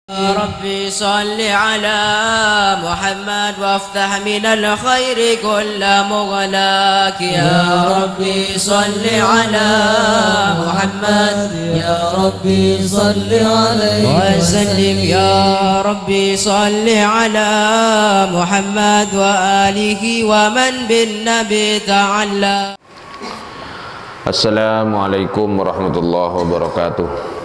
ربي صل على محمد وافتح من الخير كل مغلاك يا ربي صل على محمد يا ربي صل عليه وسلم يا ربي صل على محمد وآله ومن بالنبي تعلى. Assalamualaikum warahmatullahi wabarakatuh.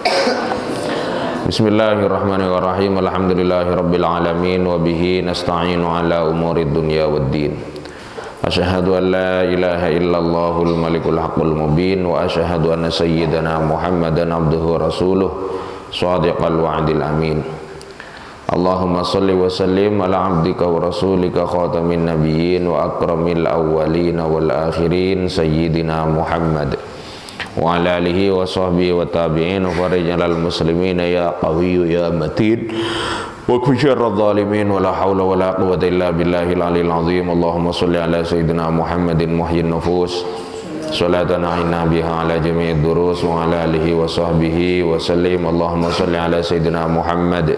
Bismillahirrahmanirrahim. Alhamdulillahirabbil alamin wa bihi nasta'inu ala umurid dunya waddin. Asyhadu an la ilaha illallahul malikul haqqul mubin wa asyhadu anna sayyidana Muhammadan abduhu wa rasuluh shadiqal wa'dil amin. Allahumma salli wa sallim ala abdika wa rasulika khatamin nabiyyin wa akramil awwalin wal akhirin sayyidina Muhammad wa ala alihi wa sahbihi wa tabi'in wa farijal muslimin ya qawiyyu ya matin wa kusyarra zalimin wa la hawla wa la quwwata illa billahil aliyil azim. Allahumma salli ala sayyidina Muhammadin muhyin nufus salatan a'inna biha ala jami'id durus wa ala alihi wa sahbihi wa sallim. Allahumma salli ala sayyidina Muhammad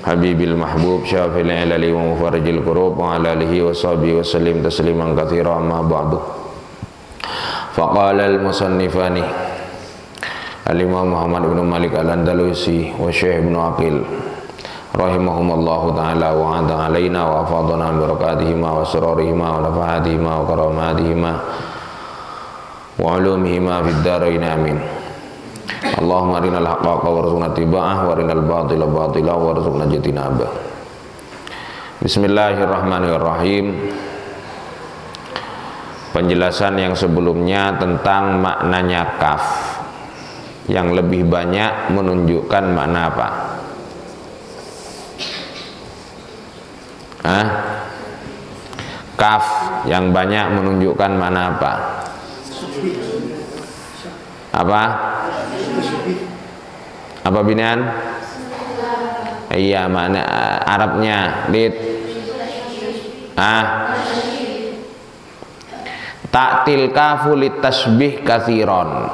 habibil mahbub syafil ilali wa mufarrijil qurub wa ala alihi wa sahbihi wa sallim tasliman katsira. Amma ba'du. Faqala al-musannifani al-Imam Muhammad bin Malik al-Andalusi wa Syekh Ibnu Aqil rahimahumallahu ta'ala wa a'ada alaina wa afadana bi barakatihima wa sururihima wa nafahatihima wa karamatihima wa ulumihima fid dharain amin. Allahumma arinal haqqa warzuqna ittiba'ah wa arinal batila batila warzuqna ijtinabah. Bismillahirrahmanirrahim. Penjelasan yang sebelumnya tentang maknanya kaf yang lebih banyak menunjukkan makna apa? Kaf yang banyak menunjukkan makna apa? Apa binaan? Iya, makna Arabnya, Lid. Ta'til kafu litasbih katsiron.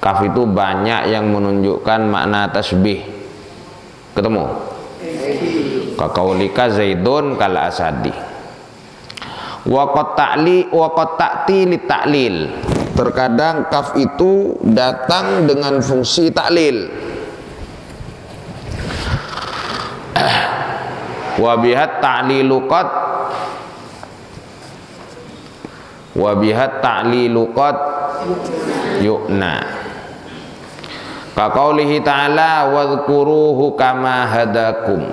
Kaf itu banyak yang menunjukkan makna tasbih. Ketemu? Kaqaulika Zaidun kal asadi. Wa qad ta'ti litaklil. Terkadang kaf itu datang dengan fungsi taklil. Wa bihat ta'lilu qad wa bihat ta'lilu qad yu'na. Ka qaulihi ta'ala wadhkuruhu kama hadakum.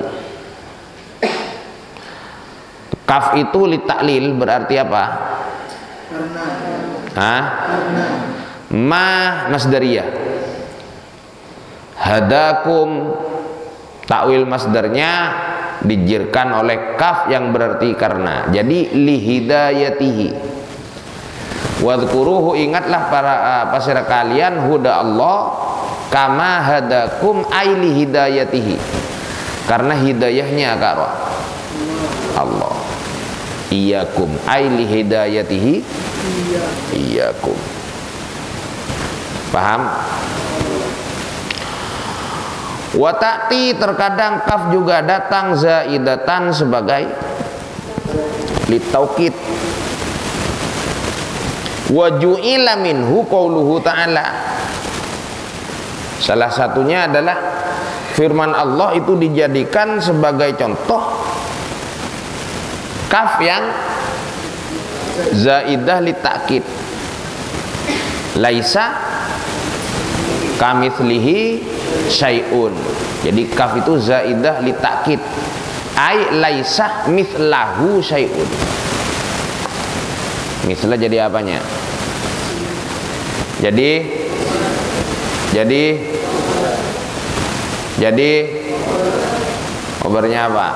Kaf itu litaklil berarti apa? Ma masdariyah. Hadakum takwil masdarnya dijirkan oleh kaf yang berarti karena. Jadi lihidayatihi. Wadhkuruhu, ingatlah para pasir kalian huda Allah kama hadakum aili hidayatihi, karena hidayahnya karo Allah. Iyakum aili hidayatihi iyakum. Paham? Wa ta'ti, terkadang kaf juga datang zaidatan sebagai litaukid. Wa ju'ila minhu qauluhu ta'ala. Salah satunya adalah firman Allah itu dijadikan sebagai contoh kaf yang zaidah litakid. Laisa kamitslihi syai'un. Jadi kaf itu zaidah litakid. Ai laisa mithlahu syai'un. Mislah jadi apanya? Jadi obarnya apa?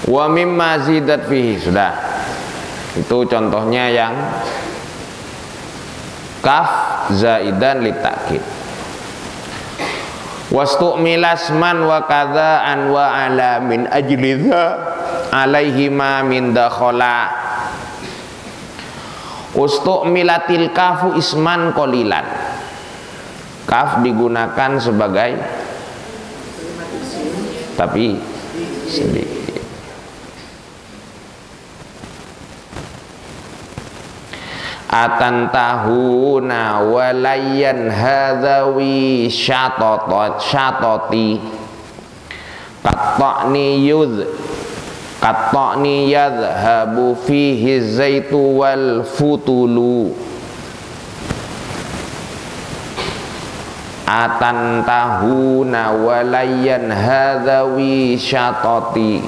Wa mimma zidat fihi. Sudah. Itu contohnya yang kaf zaidan litakid. Wastu'milas man wa kadza an wa ala min ajlidha alaihima min dakhala Ustu'milatil kafu isman qalilan. Kaf digunakan sebagai tapi sedikit. Atantahuna walayyan hadzawi syatati qatta'ni yadhhabu fihi zaitu wal futulu. Atantahuna walayyan hadzawi syatati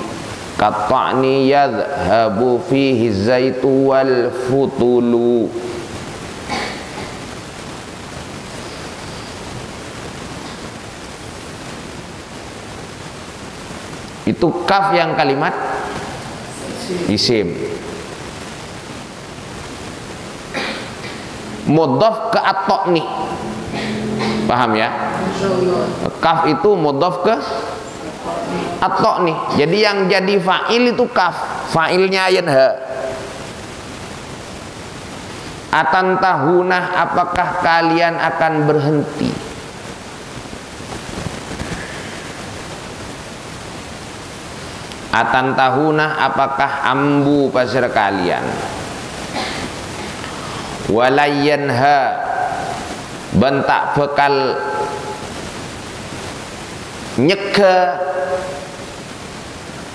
qatta'ni yadhhabu fihi zaitu wal futulu. Itu kaf yang kalimat isim. Mudhaf ke at-ta'ni. Paham ya? Kaf itu mudhaf ke at-ta'ni. Jadi yang jadi fa'il itu kaf. Fa'ilnya yanha. Atantahuna, apakah kalian akan berhenti? Atantahuna, apakah ambu pasir kalian? Walayyanha, bentak bekal nyeke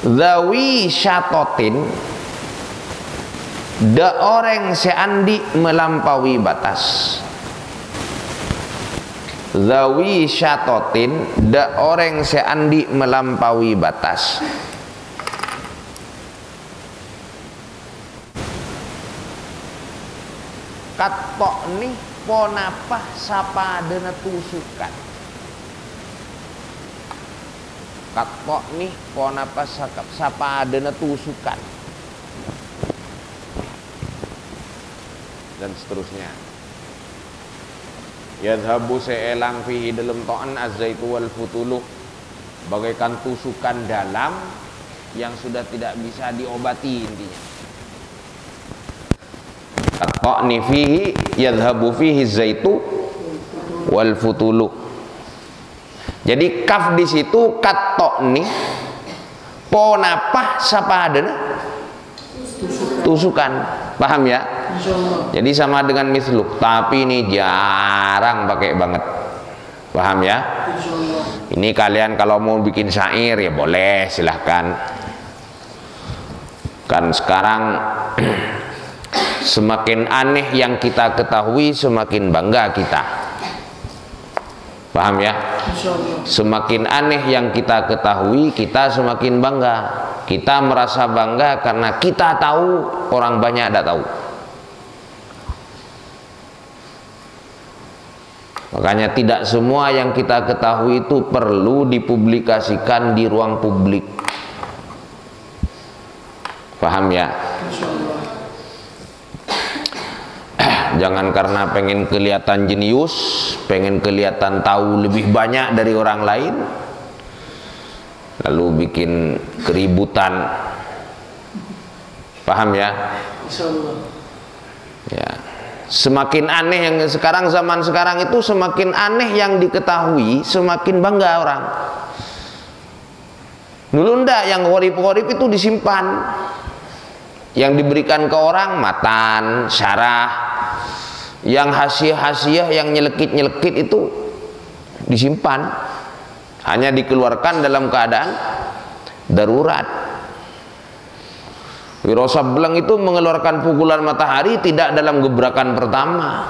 zawi syatotin, da orang seandi melampaui batas. Zawi syatotin, da orang seandi melampaui batas. Katok nih ponapah sapa dena tusukan. Katok nih ponapah sapa dena tusukan. Dan seterusnya. Yadhabu seelang fihi dalam to'an azaitu wal futuluh, bagaikan tusukan dalam yang sudah tidak bisa diobati intinya. Qata'ni fihi yadhabu fihi zaitu wal futulu. Jadi kaf di situ qata'ni ponapah sapa adana tusukan. Paham ya? Jadi sama dengan misluk, tapi ini jarang pakai banget. Paham ya? Ini kalian kalau mau bikin syair ya boleh, silahkan. Kan sekarang semakin aneh yang kita ketahui, semakin bangga kita. Paham ya? Semakin aneh yang kita ketahui, kita semakin bangga. Kita merasa bangga karena kita tahu, orang banyak tidak tahu. Makanya tidak semua yang kita ketahui itu perlu dipublikasikan di ruang publik. Paham ya? Jangan karena pengen kelihatan jenius, pengen kelihatan tahu lebih banyak dari orang lain, lalu bikin keributan. Paham ya? Ya. Semakin aneh yang sekarang, zaman sekarang itu semakin aneh yang diketahui, semakin bangga orang. Dulu ndak, yang gharib-gharib itu disimpan. Yang diberikan ke orang matan, syarah. Yang hasiah-hasiah, yang nyelekit-nyelekit itu disimpan. Hanya dikeluarkan dalam keadaan darurat. Wiro Sableng itu mengeluarkan pukulan matahari tidak dalam gebrakan pertama.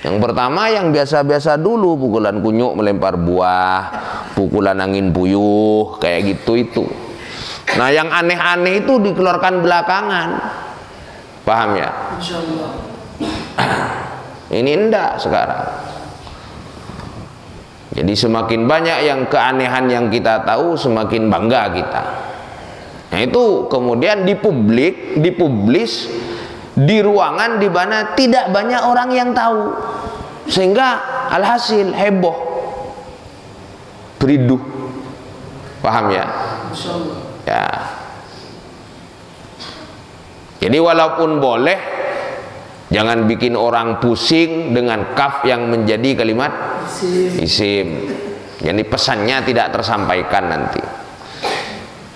Yang pertama yang biasa-biasa dulu, pukulan kunyuk melempar buah, pukulan angin puyuh, kayak gitu itu. Nah yang aneh-aneh itu dikeluarkan belakangan. Paham ya? Ini enggak sekarang. Jadi semakin banyak yang keanehan yang kita tahu, semakin bangga kita. Nah itu kemudian dipublis di ruangan di mana tidak banyak orang yang tahu, sehingga alhasil heboh, beriduh. Paham ya? Ya. Jadi walaupun boleh Jangan bikin orang pusing dengan kaf yang menjadi kalimat isim. Jadi pesannya tidak tersampaikan nanti.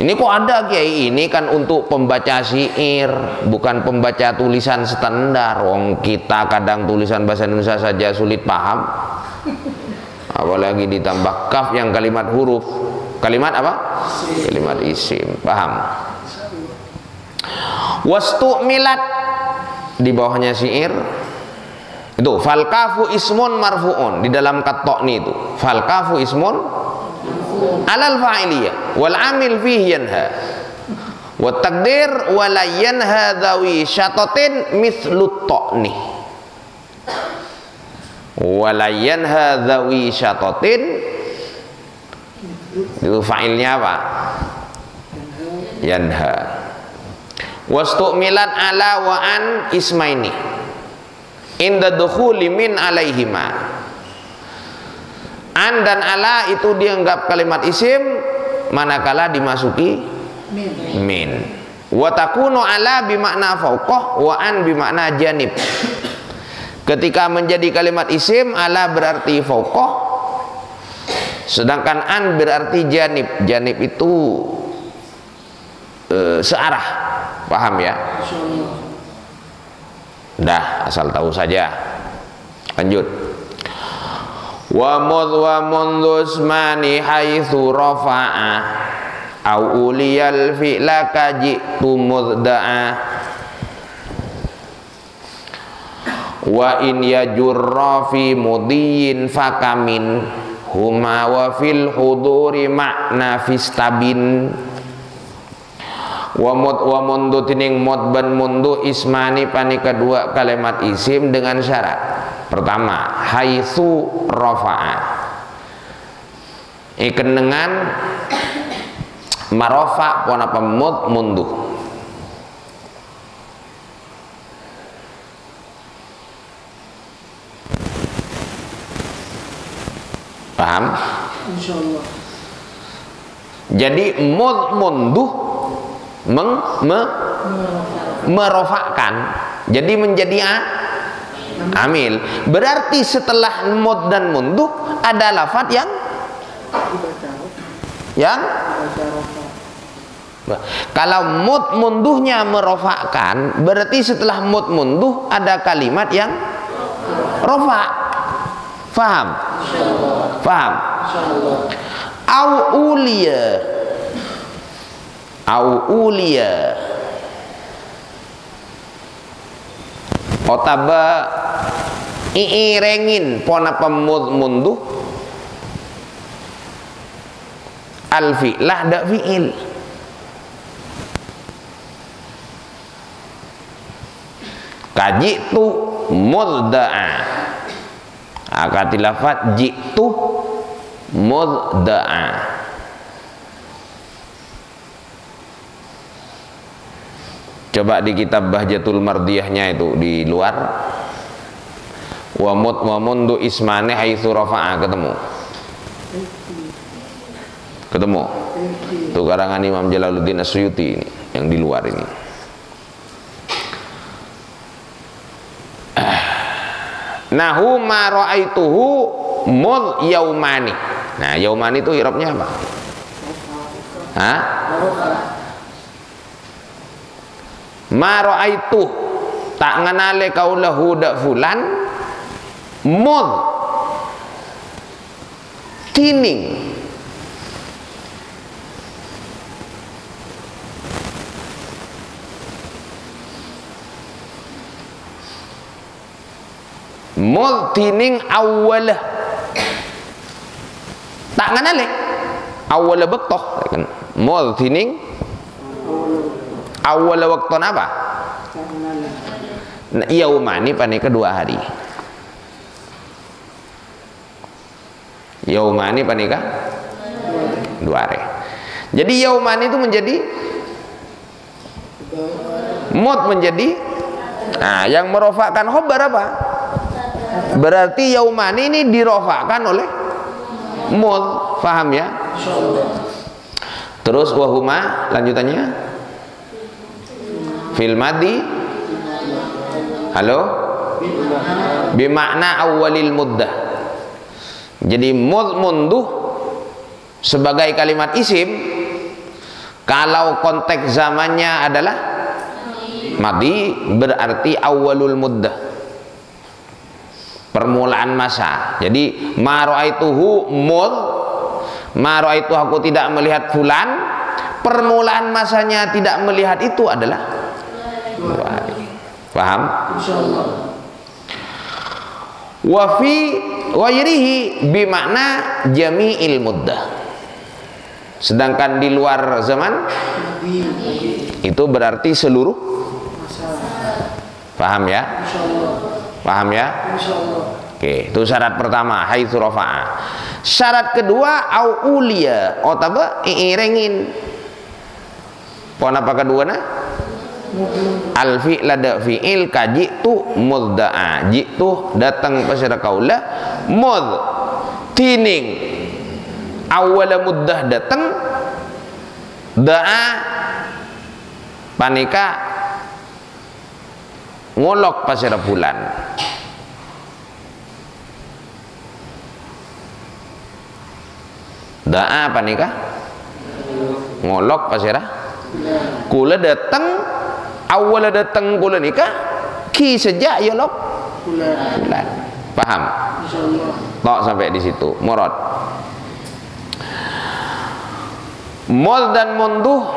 Ini kok ada kiai, ini kan untuk pembaca syair, bukan pembaca tulisan standar. Wong kita kadang tulisan bahasa Indonesia saja sulit paham, apalagi ditambah kaf yang kalimat huruf. Kalimat apa? Kalimat isim. Paham? Wastu'milat, di bawahnya syair itu fal kafu ismun marfuun, di dalam katokni itu fal kafu ismun alal fa'iliyah wal amil fihi yanha wa taqdir wa la yanha dhawi syatatin mithlu ta'ni wa la yanha dhawi syatatin. Itu fa'ilnya apa? Yanha. Wastu'milat ala wa an ismaini inda dukhuli min alaihima. An dan ala itu dianggap kalimat isim manakala dimasuki min. Wa takunu ala bimakna fauqah wa an bimakna janib. Ketika menjadi kalimat isim, ala berarti fauqah, sedangkan an berarti janib. Janib itu searah. Paham ya? Dah, asal tahu saja. Lanjut. Wa mundhusmani haitsu rafa'a au uliyal fi'la kajitu mudda'a wa in yajurra fi mudhiyin fakamin huma wa fil huduri makna fistabin. Wa mundu tining mod ban mundu ismani pani kedua kalimat isim dengan syarat. Pertama, haitsu rafa'a, iken dengan marofa pon apa mod mundu. Paham? Insyaallah. Jadi mod mundu merofakkan, jadi menjadi amil. Berarti setelah mod dan munduh ada lafaz yang kalau mod munduhnya merofakkan, berarti setelah mod munduh ada kalimat yang rofa. Faham? Faham? Au ulia otaba iirengin pona pemud munduh al fi'lah da fi'il. Kajitu mudda'a, akati lafat jitu mudda'a. Coba di kitab Bahjatul Mardiyahnya itu di luar, wa mundu ismane haitsu rafa'a, ketemu itu karangan Imam Jalaluddin Asyuti ini yang di luar ini. Nahu ma ra'aituhu mud yaumani. Nah, yaumani itu i'rabnya apa? Hah? Ma ra'aitu tak nganale kaulahu dak fulan mud tining mud tining awalah tak nganale awalah bektoh kan mud tining awal waktu apa? Yaumani pani kedua hari. Yaumani pani ka? Dua hari. Jadi yaumani itu menjadi mud menjadi. Nah, yang merofakkan khobar apa? Berarti yaumani ini dirofakkan oleh mud. Paham ya? Terus wahuma lanjutannya fil madi. Halo? Bimakna awalil muddah. Jadi munduh sebagai kalimat isim, kalau konteks zamannya adalah madi, berarti awalul muddah, permulaan masa. Jadi ma ra'aituhu mud, ma ra'aitu aku tidak melihat fulan, permulaan masanya tidak melihat itu adalah 2 hari. Paham? Insyaallah. Wa fi ghairihi bimakna jami'il muddah. Sedangkan di luar zaman itu berarti seluruh. Paham ya? Paham ya? Oke, itu syarat pertama, haitsu rafa'a. Syarat kedua au ulia, otaba irengin. Pon apa keduana? Al fi'l ada fi'il ka jitu mudda'a. Jitu datang pasira kaula mud tining awala muddah datang da'a panika ngolok pasira bulan. Da'a panika ngolok pasira kula datang awal datang kula nikah ki sejak ya lok bulan. Paham? Tok sampai di situ murad. Mud dan munduh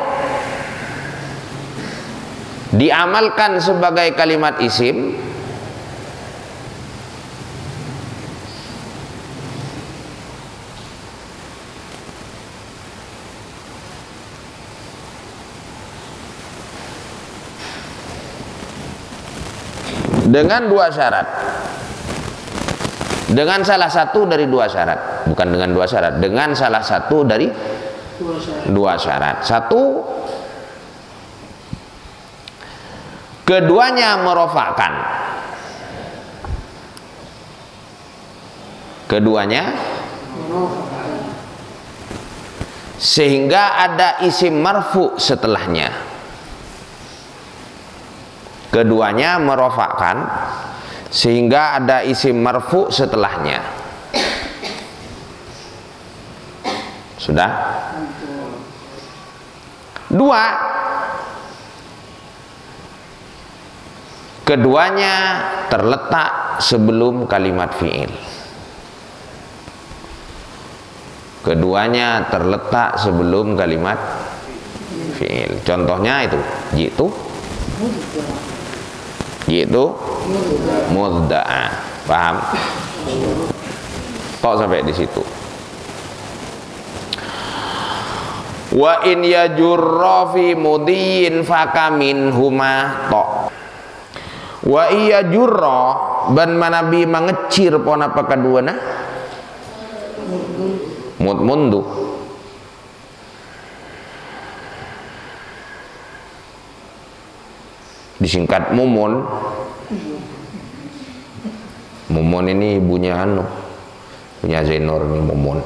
diamalkan sebagai kalimat isim dengan 2 syarat. Dengan salah satu dari 2 syarat, bukan dengan 2 syarat, dengan salah satu dari 2 syarat. Satu, keduanya merofakkan. Keduanya sehingga ada isim marfu setelahnya. Keduanya merofakkan sehingga ada isim marfu setelahnya. Sudah? 2, keduanya terletak sebelum kalimat fi'il. Keduanya terletak sebelum kalimat fi'il. Contohnya itu jitu mudda'a. Paham? Kok sampai di situ? Wa in yajurra fi mudiyin fakamin huma tok. Wa iya jurra ban manabi mangecir pon apa kaduana mud mundu disingkat mumun. Mumun ini ibunya punya Zainur ini mumun,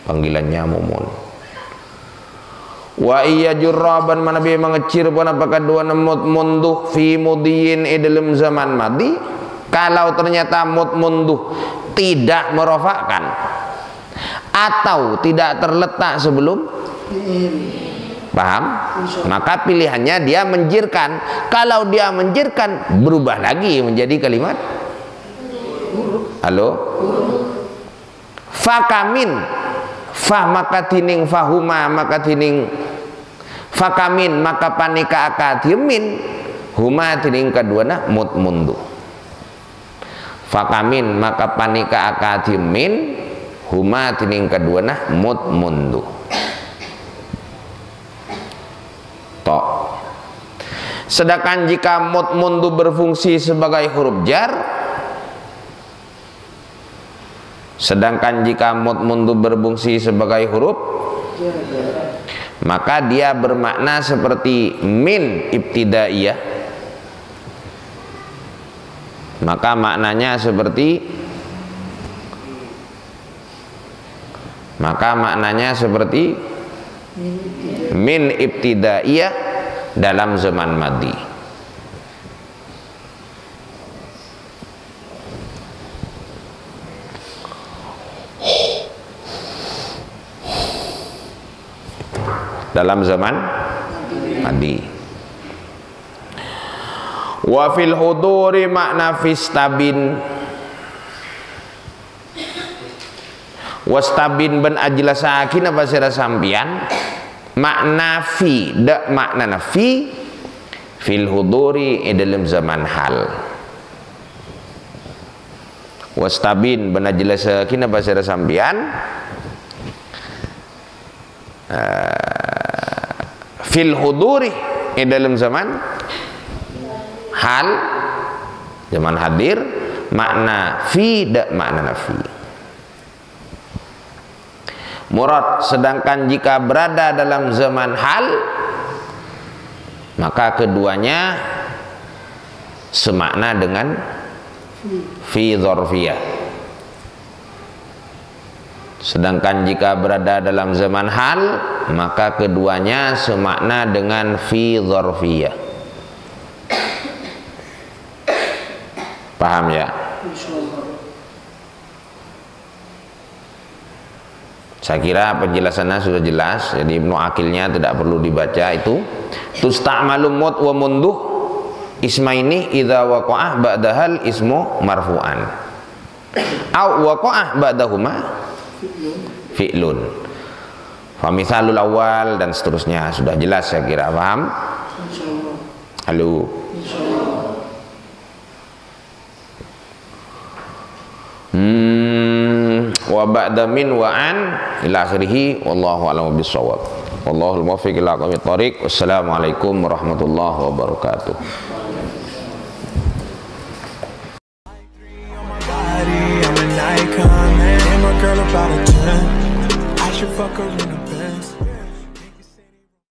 panggilannya mumun. Wa iya jurraban manabi mengecir pun apakah dua nemut munduh fi mudiyin dalam zaman madi. Kalau ternyata munduh tidak merofakkan atau tidak terletak sebelum, paham? Maka pilihannya dia menjirkan. Kalau dia menjirkan berubah lagi menjadi kalimat halo fakamin fah maka tining fahuma maka tining fakamin maka panika akadhimin huma tining kaduana mut mundu fakamin maka panika akadhimin huma tining kaduana mut mundu tok. Sedangkan jika mut mundu berfungsi sebagai huruf jar, sedangkan jika mut mundu berfungsi sebagai huruf, maka dia bermakna seperti min ibtidaiyah. Maka maknanya seperti min ibtidaiyah dalam zaman madi. dalam zaman Nabi. Wa fil huduri makna fistabin. Wastabin ben ajlasakin apa sira sampian makna fi da makna fi fil huduri dalam zaman hal. Wastabin ben ajlasakin apa sira sampian fil huduri dalam zaman hal, zaman hadir, makna fi da makna nafi. Murad, sedangkan jika berada dalam zaman hal, maka keduanya semakna dengan fi dzarfiyah. Sedangkan jika berada dalam zaman hal, maka keduanya semakna dengan fi dzarfiyah. Paham ya? Saya kira penjelasannya sudah jelas. Jadi Ibnu Aqilnya tidak perlu dibaca itu. Tusta'malu mut wa munduh ismaini idza waqa'ah ba'dahal ismu marfu'an. Au waqa'ah ba'dahuma fi'lun. Famisalul awal dan seterusnya sudah jelas saya kira. Paham? Halo. Wa ba'da min wa an ila akhirih wallahu a'lam bissawab. Wallahul muwaffiq ila aqwamit thoriq. Wassalamualaikum warahmatullahi wabarakatuh. I'm an icon, man. And my girl about a 10. I should fuck her in a Benz.